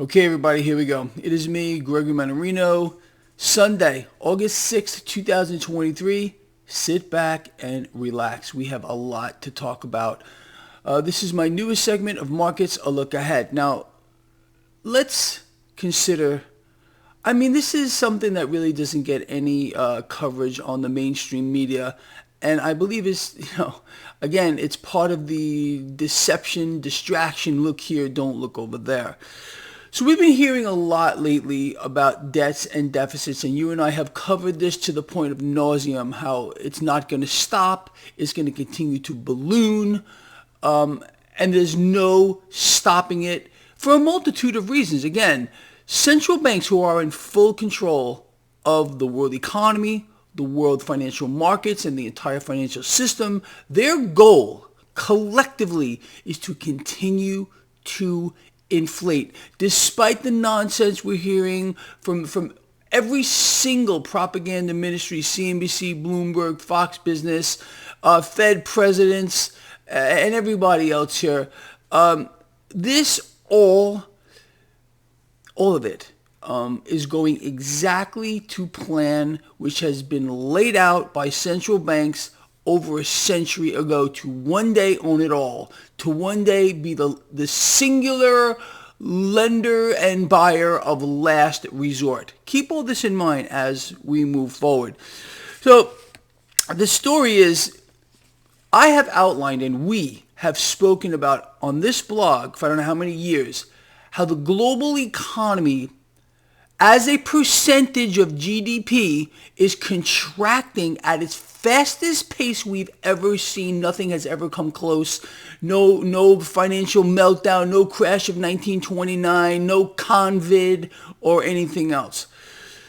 Okay, everybody, here we go. It is me, Gregory Mannarino. Sunday, August 6th, 2023. Sit back and relax. We have a lot to talk about. This is my newest segment of Markets, A Look Ahead. Now, let's consider, this is something that really doesn't get any coverage on the mainstream media. And I believe again, it's part of the deception, distraction, look here, don't look over there. So we've been hearing a lot lately about debts and deficits, and you and I have covered this to the point of nauseum, how it's not going to stop, it's going to continue to balloon, and there's no stopping it for a multitude of reasons. Again, central banks who are in full control of the world economy, the world financial markets, and the entire financial system, their goal collectively is to continue to inflate, despite the nonsense we're hearing from every single propaganda ministry, CNBC, Bloomberg, Fox Business, Fed presidents, and everybody else here. This all of it is going exactly to plan, which has been laid out by central banks over a century ago, to one day own it all, to one day be the singular lender and buyer of last resort. Keep all this in mind as we move forward. So the story is, I have outlined and we have spoken about on this blog for I don't know how many years, how the global economy as a percentage of GDP is contracting at its fastest pace we've ever seen. Nothing has ever come close. No financial meltdown, no crash of 1929, no COVID or anything else.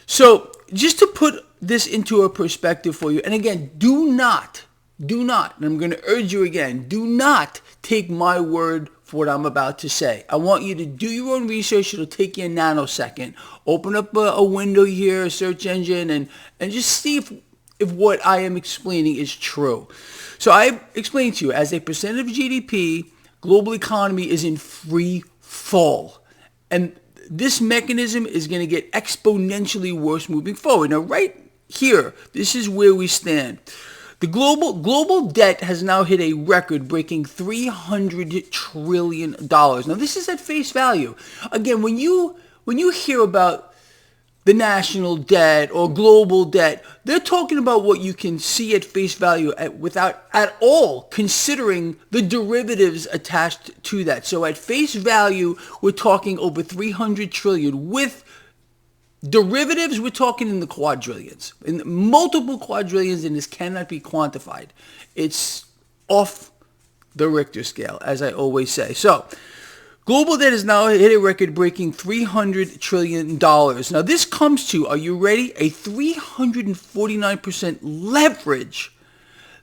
So just to put this into a perspective for you, and again, do not, and I'm going to urge you again, do not take my word for what I'm about to say. I want you to do your own research. It'll take you a nanosecond. Open up a window here, a search engine, and just see if what I am explaining is true. So I explained to you, as a percent of GDP, global economy is in free fall. And this mechanism is going to get exponentially worse moving forward. Now, right here, this is where we stand. The global debt has now hit a record-breaking $300 trillion. Now, this is at face value. Again, when you hear about the national debt or global debt, they're talking about what you can see at face value without at all considering the derivatives attached to that. So at face value, we're talking over $300 trillion. With derivatives, we're talking in the quadrillions, in multiple quadrillions, and this cannot be quantified. It's off the Richter scale, as I always say. So, global debt has now hit a record-breaking $300 trillion. Now, this comes to, are you ready? A 349% leverage.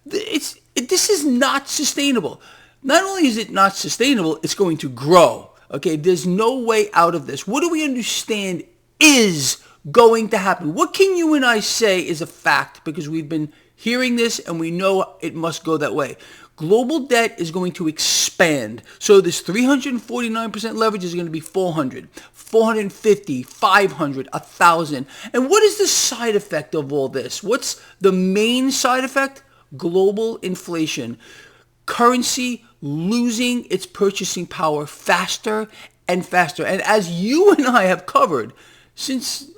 This is not sustainable. Not only is it not sustainable, it's going to grow. Okay, there's no way out of this. What do we understand is going to happen? What can you and I say is a fact, because we've been hearing this and we know it must go that way? Global debt is going to expand. So this 349% leverage is going to be 400, 450, 500, 1,000. And what is the side effect of all this? What's the main side effect? Global inflation. Currency losing its purchasing power faster and faster. And as you and I have covered since,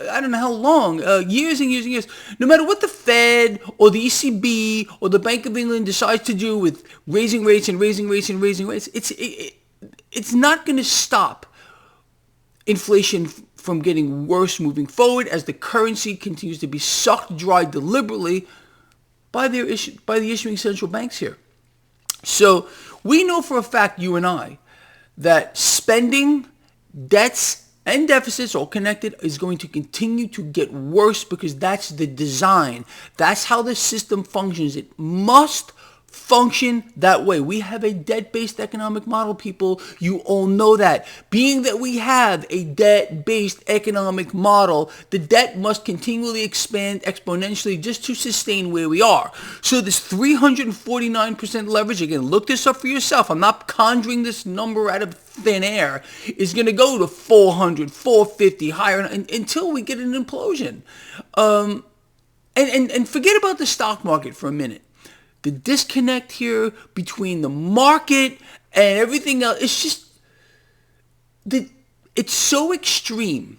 I don't know how long, years and years and years, no matter what the Fed or the ECB or the Bank of England decides to do with raising rates and raising rates and raising rates, it's not going to stop inflation from getting worse moving forward, as the currency continues to be sucked dry deliberately by the issuing central banks here. So we know for a fact, you and I, that spending, debts, and deficits, all connected, is going to continue to get worse, because that's the design. That's how the system functions. It must function that way. We have a debt-based economic model, people. You all know that. Being that we have a debt-based economic model, the debt must continually expand exponentially just to sustain where we are. So this 349% leverage, again, look this up for yourself. I'm not conjuring this number out of thin air, is going to go to 400, 450, higher until we get an implosion. And forget about the stock market for a minute. The disconnect here between the market and everything else, it's just, it's so extreme,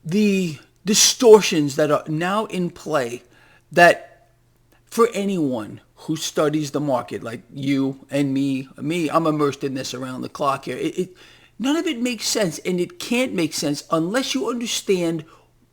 the distortions that are now in play, that for anyone who studies the market, like you and me, I'm immersed in this around the clock here. None of it makes sense, and it can't make sense unless you understand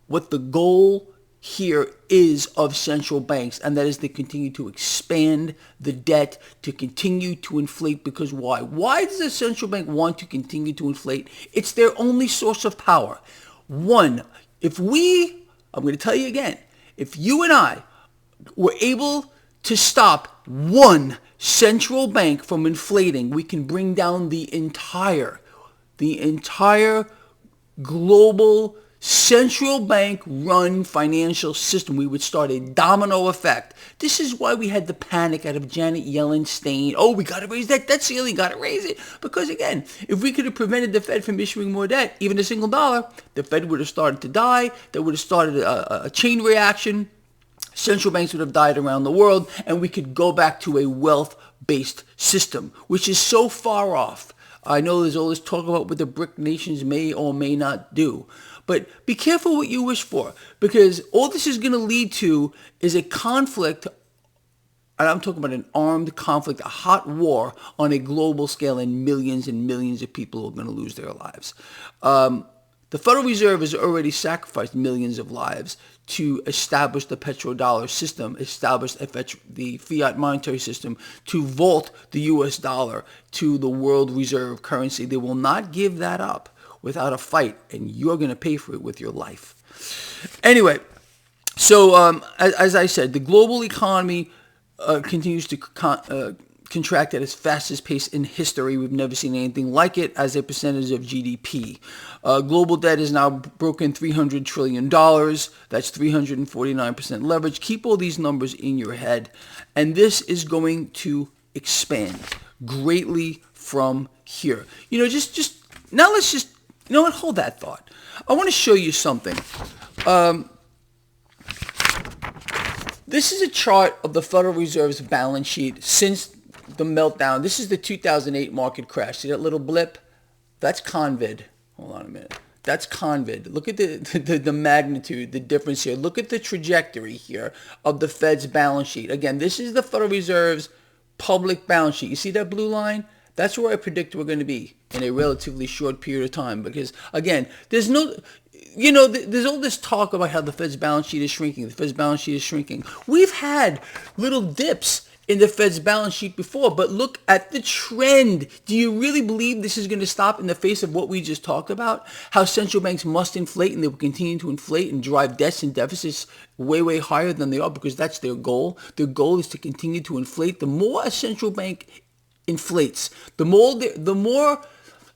what the goal here is of central banks, and that is to continue to expand the debt, to continue to inflate. Because why? Why does the central bank want to continue to inflate? It's their only source of power. One, I'm going to tell you again, if you and I were able to stop one central bank from inflating, we can bring down the entire global central bank run financial system. We would start a domino effect. This is why we had the panic out of Janet Yellen saying, oh, we got to raise that debt ceiling, got to raise it. Because again, if we could have prevented the Fed from issuing more debt, even a single dollar, the Fed would have started to die. There would have started a chain reaction. Central banks would have died around the world, and we could go back to a wealth-based system, which is so far off. I know there's all this talk about what the BRIC nations may or may not do. But be careful what you wish for, because all this is going to lead to is a conflict, and I'm talking about an armed conflict, a hot war on a global scale, and millions of people are going to lose their lives. The Federal Reserve has already sacrificed millions of lives to establish the petrodollar system, establish the fiat monetary system, to vault the U.S. dollar to the world reserve currency. They will not give that up without a fight, and you're going to pay for it with your life. Anyway, so as I said, the global economy continues to contract at its fastest pace in history. We've never seen anything like it as a percentage of GDP. Global debt is now broken $300 trillion. That's 349% leverage. Keep all these numbers in your head. And this is going to expand greatly from here. Now let's just, hold that thought. I want to show you something. This is a chart of the Federal Reserve's balance sheet since the meltdown. This is the 2008 market crash. See that little blip? That's COVID. Hold on a minute. That's COVID. Look at the magnitude, the difference here. Look at the trajectory here of the Fed's balance sheet. Again, this is the Federal Reserve's public balance sheet. You see that blue line? That's where I predict we're going to be in a relatively short period of time. Because, again, there's all this talk about how the Fed's balance sheet is shrinking. The Fed's balance sheet is shrinking. We've had little dips in the Fed's balance sheet before, but look at the trend. Do you really believe this is going to stop in the face of what we just talked about? How central banks must inflate, and they will continue to inflate and drive debts and deficits way, way higher than they are, because that's their goal. Their goal is to continue to inflate. The more a central bank inflates, the more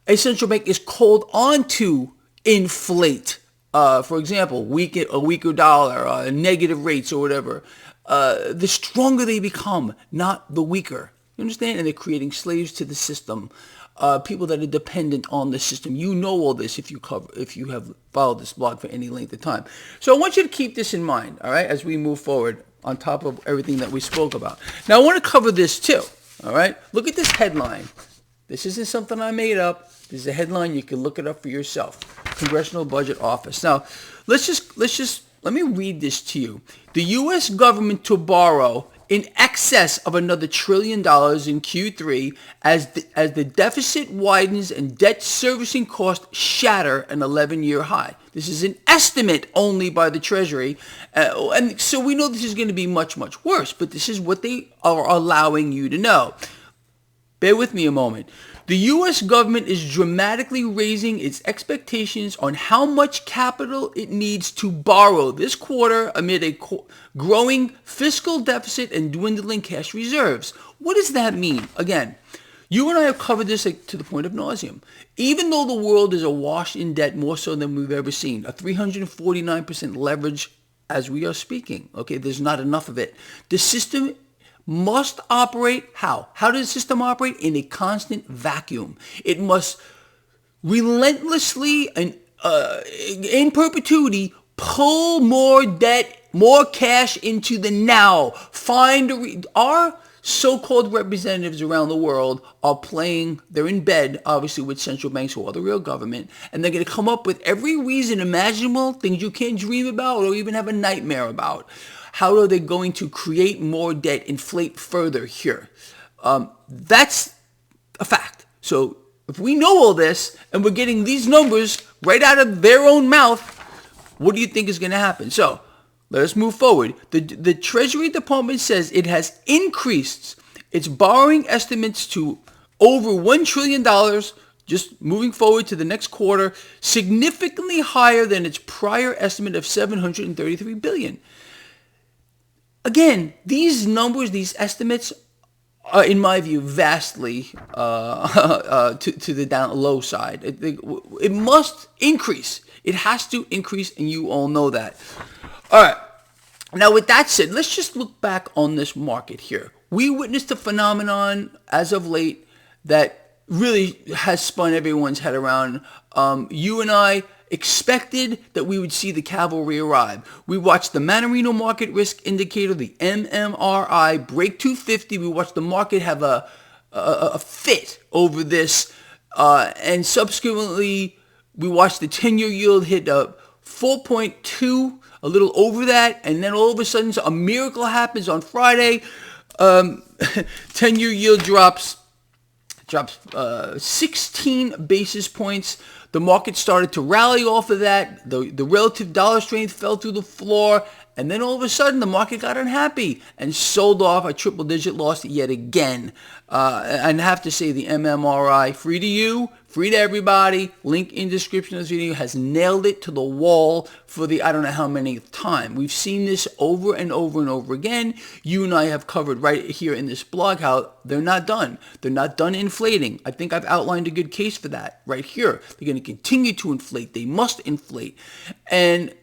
a central bank is called on to inflate. For example, a weaker dollar, negative rates or whatever. The stronger they become, not the weaker. You understand? And they're creating slaves to the system, people that are dependent on the system. You know all this if you have followed this blog for any length of time. So I want you to keep this in mind, all right, as we move forward on top of everything that we spoke about. Now I want to cover this too, all right? Look at this headline. This isn't something I made up. This is a headline. You can look it up for yourself. Congressional Budget Office. Now, let me read this to you. The U.S. government to borrow in excess of another $1 trillion in Q3 as the deficit widens and debt servicing costs shatter an 11-year high. This is an estimate only by the Treasury. And so we know this is going to be much, much worse, but this is what they are allowing you to know. Bear with me a moment. The U.S. government is dramatically raising its expectations on how much capital it needs to borrow this quarter amid a growing fiscal deficit and dwindling cash reserves. what does that mean? Again, you and I have covered this to the point of nauseum. Even though the world is awash in debt more so than we've ever seen, a 349% leverage as we are speaking, okay, there's not enough of it. The system must operate how? How does the system operate? In a constant vacuum. It must relentlessly and in perpetuity pull more debt, more cash into the now. Our so-called representatives around the world are playing, they're in bed, obviously, with central banks or the real government, and they're going to come up with every reason imaginable, things you can't dream about or even have a nightmare about. How are they going to create more debt, inflate further here? That's a fact. So if we know all this and we're getting these numbers right out of their own mouth, what do you think is going to happen? So let us move forward. The Treasury Department says it has increased its borrowing estimates to over $1 trillion, just moving forward to the next quarter, significantly higher than its prior estimate of $733 billion. Again, these numbers, these estimates are, in my view, vastly to the low side. It must increase. It has to increase, and you all know that. All right. Now, with that said, let's just look back on this market here. We witnessed a phenomenon as of late that really has spun everyone's head around. You and I expected that we would see the cavalry arrive. We watched the Mannarino market risk indicator, the MMRI, break 250. We watched the market have a fit over this. And subsequently, we watched the 10-year yield hit 4.2, a little over that. And then all of a sudden, a miracle happens on Friday. 10-year yield drops 16 basis points. The market started to rally off of that. The relative dollar strength fell through the floor. And then all of a sudden, the market got unhappy and sold off a triple-digit loss yet again. And I have to say the MMRI, free to you, free to everybody, link in description of this video, has nailed it to the wall for the I don't know how many time. We've seen this over and over and over again. You and I have covered right here in this blog how they're not done. They're not done inflating. I think I've outlined a good case for that right here. They're going to continue to inflate. They must inflate. And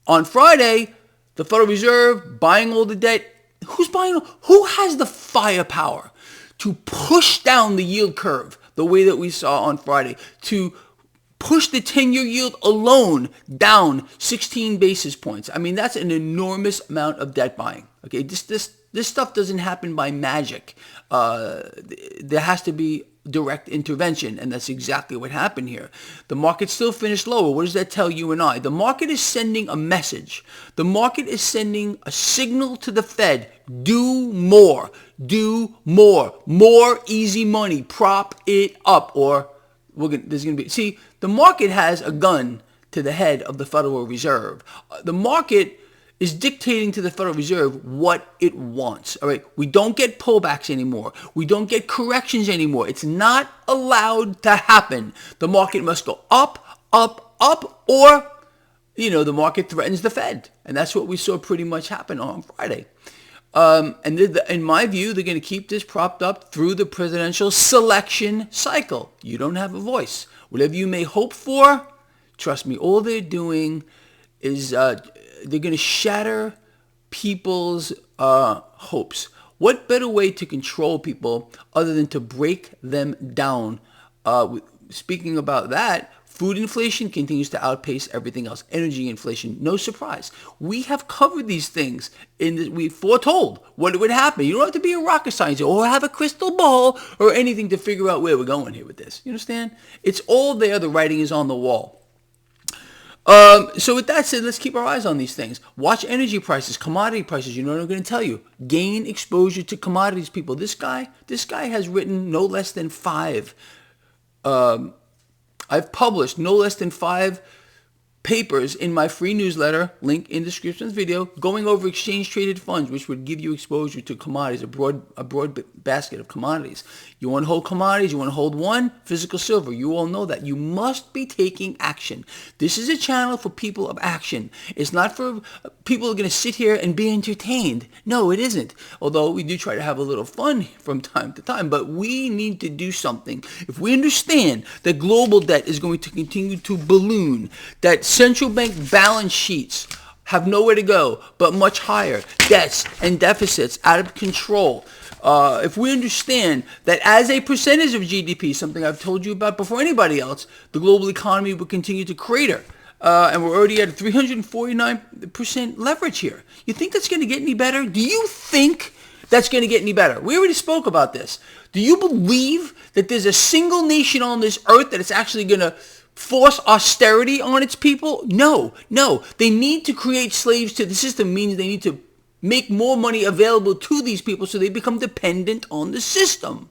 on Friday, the Federal Reserve buying all the debt. Who's buying? Who has the firepower to push down the yield curve the way that we saw on Friday, to push the 10-year yield alone down 16 basis points? I mean, that's an enormous amount of debt buying. Okay, this stuff doesn't happen by magic. There has to be direct intervention, and that's exactly what happened here. The market still finished lower. What does that tell you and I? The market is sending a message. The market is sending a signal to the Fed. Do more. Do more. More easy money. Prop it up. Or there's going to be... See, the market has a gun to the head of the Federal Reserve. The market is dictating to the Federal Reserve what it wants. All right, we don't get pullbacks anymore. We don't get corrections anymore. It's not allowed to happen. The market must go up, up, up, or, the market threatens the Fed. And that's what we saw pretty much happen on Friday. And in my view, they're going to keep this propped up through the presidential selection cycle. You don't have a voice. Whatever you may hope for, trust me, all they're doing is... they're going to shatter people's hopes. What better way to control people other than to break them down? Speaking about that, food inflation continues to outpace everything else. Energy inflation, no surprise. We have covered these things. We foretold what would happen. You don't have to be a rocket scientist or have a crystal ball or anything to figure out where we're going here with this. You understand? It's all there. The writing is on the wall. So with that said, let's keep our eyes on these things. Watch energy prices, commodity prices. You know what I'm going to tell you. Gain exposure to commodities, people. This guy has written no less than 5. I've published no less than 5 papers in my free newsletter, link in the description of the video, going over exchange-traded funds, which would give you exposure to commodities, a broad basket of commodities. You want to hold commodities, you want to hold one, physical silver. You all know that. You must be taking action. This is a channel for people of action. It's not for people who are going to sit here and be entertained. No, it isn't. Although we do try to have a little fun from time to time, but we need to do something. If we understand that global debt is going to continue to balloon, that central bank balance sheets have nowhere to go but much higher, debts and deficits out of control. If we understand that as a percentage of GDP, something I've told you about before anybody else, the global economy will continue to crater. And we're already at 349% leverage here. You think that's going to get any better? Do you think that's going to get any better? We already spoke about this. Do you believe that there's a single nation on this earth that it's actually going to force austerity on its people? No. They need to create slaves to the system, means they need to make more money available to these people so they become dependent on the system.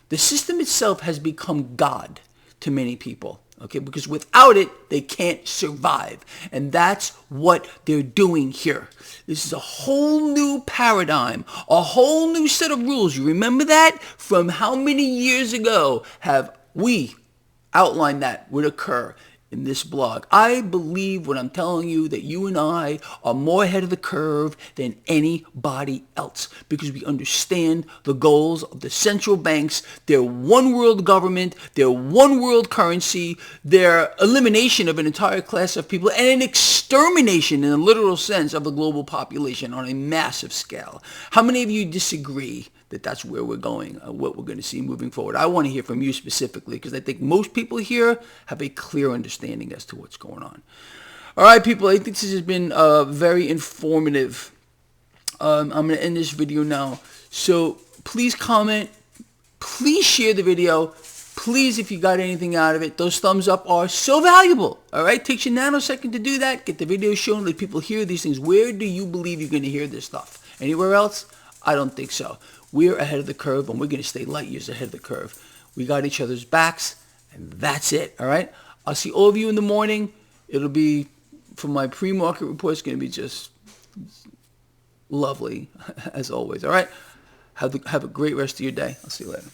The system itself has become God to many people. Okay, because without it, they can't survive. And that's what they're doing here. This is a whole new paradigm, a whole new set of rules. You remember that? From how many years ago have we outlined that would occur in this blog? I believe when I'm telling you that you and I are more ahead of the curve than anybody else, because we understand the goals of the central banks, their one world government, their one world currency, their elimination of an entire class of people, and an extermination in a literal sense of the global population on a massive scale. How many of you disagree that that's where we're going, what we're going to see moving forward? I want to hear from you specifically, because I think most people here have a clear understanding as to what's going on. All right, people, I think this has been very informative. I'm going to end this video now. So please comment. Please share the video. Please, if you got anything out of it, those thumbs up are so valuable. All right, takes you a nanosecond to do that. Get the video shown, let people hear these things. Where do you believe you're going to hear this stuff? Anywhere else? I don't think so. We're ahead of the curve, and we're going to stay light years ahead of the curve. We got each other's backs, and that's it, all right? I'll see all of you in the morning. It'll be, for my pre-market report, it's going to be just lovely, as always, all right? Have a great rest of your day. I'll see you later.